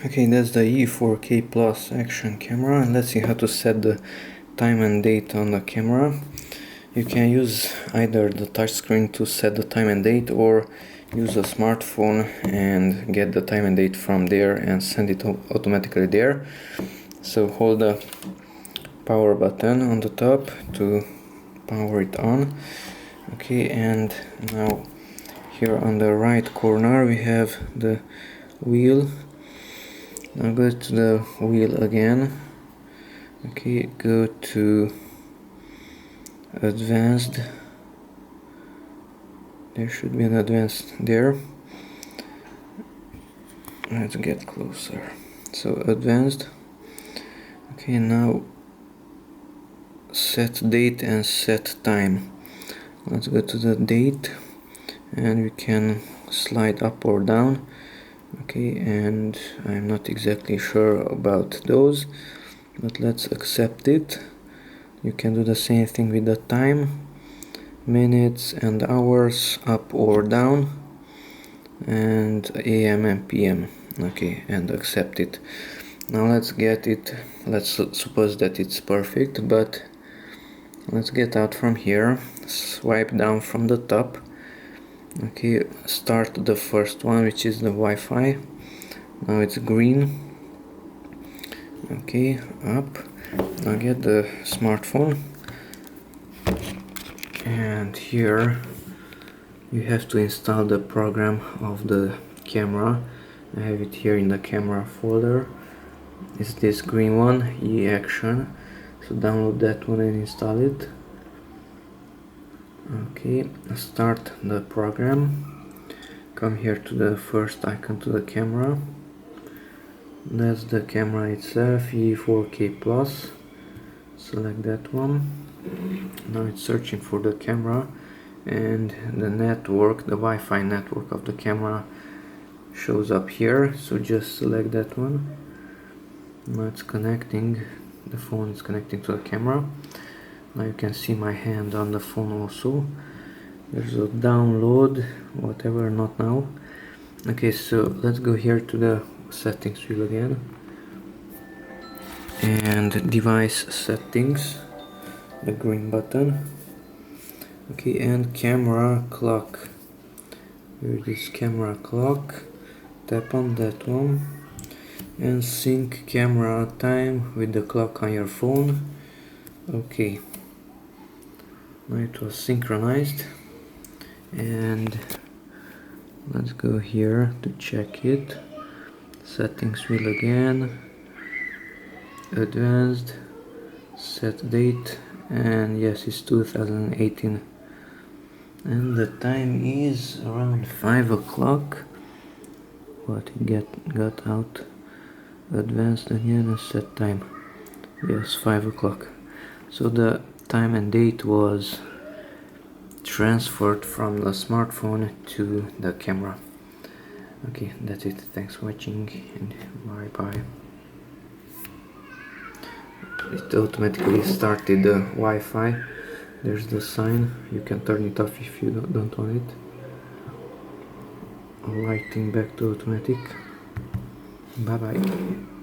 Okay, that's the E4K Plus action camera, and let's see how to set the time and date on the camera. You can use either the touchscreen to set the time and date, or use a smartphone and get the time and date from there and send it automatically there. So hold the power button on the top to power it on. Okay, and now here on the right corner we have the wheel. Now go to the wheel again. Okay, go to advanced. There should be an advanced there. Let's get closer. So advanced. Okay, now set date and set time. Let's go to the date, and we can slide up or down. Okay, and I'm not exactly sure about those, but let's accept it. You can do the same thing with the time, minutes and hours, up or down, and AM and PM. Okay, and accept it. Now let's get it. Let's suppose that it's perfect, but let's get out from here, swipe down from the top. Okay, start the first one, which is the Wi-Fi. Now it's green. Okay, up. Now get the smartphone, and here you have to install the program of the camera. I have it here in the camera folder. It's this green one, E-Action. So download that one and install it. Okay, start the program. Come here to the first icon to the camera. That's the camera itself, E4K Plus. Select that one. Now it's searching for the camera, and the network, the Wi-Fi network of the camera shows up here, so just select that one. Now it's connecting, the phone is connecting to the camera. Now you can see my hand on the phone also. There's a download, whatever, not now. Okay, so let's go here to the settings wheel again. And device settings, the green button. Okay, and camera clock. Here it is, camera clock. Tap on that one. And sync camera time with the clock on your phone. Okay. Now it was synchronized, and let's go here to check it. Settings wheel again, advanced, set date, and yes, it's 2018, and the time is around 5 o'clock. What it got out. Advanced again and set time. Yes, 5 o'clock. So the time and date was transferred from the smartphone to the camera. Okay, that's it. Thanks for watching, and bye bye. It automatically started the Wi-Fi. There's the sign. You can turn it off if you don't want it. Lighting back to automatic. Bye bye.